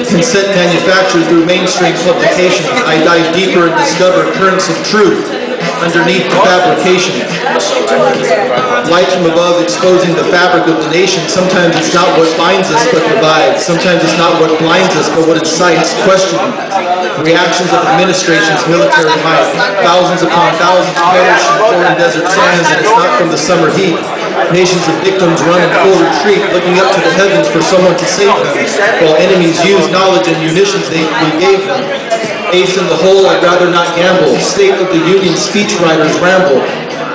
consent manufactured through mainstream publications. I dive deeper and discover currents of truth underneath the fabrication. Light from above exposing the fabric of the nation. Sometimes it's not what binds us but divides. Sometimes it's not what blinds us but what incites questioning. Reactions of administration's military might. Thousands upon thousands perish in foreign desert sands, and it's not from the summer heat. Nations of victims run in full retreat, looking up to the heavens for someone to save them, while enemies use knowledge and munitions we gave them. Ace in the hole, I'd rather not gamble. State of the Union speechwriters ramble.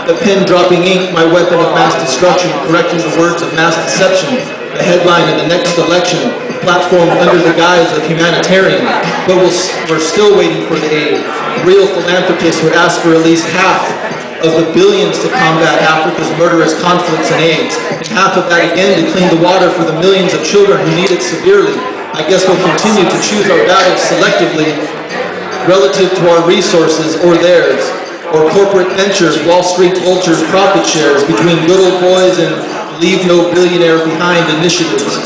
The pen dropping ink, my weapon of mass destruction, correcting the words of mass deception. The headline in the next election, platformed under the guise of humanitarian, but we're still waiting for the aid. Real philanthropists would ask for at least half of the billions to combat Africa's murderous conflicts and AIDS, and half of that again to clean the water for the millions of children who need it severely. I guess we'll continue to choose our battles selectively relative to our resources or theirs, or corporate ventures, Wall Street vultures, profit shares between good old boys and leave no billionaire behind initiatives.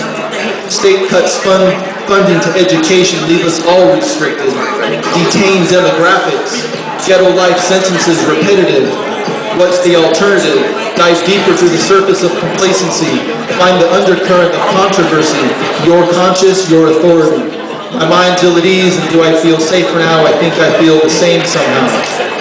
State cuts funding to education leave us all restricted. Detain demographics. Ghetto life sentences repetitive. What's the alternative? Dive deeper through the surface of complacency. Find the undercurrent of controversy. Your conscience, your authority. My mind's ill at ease, and do I feel safer now? I think I feel the same somehow.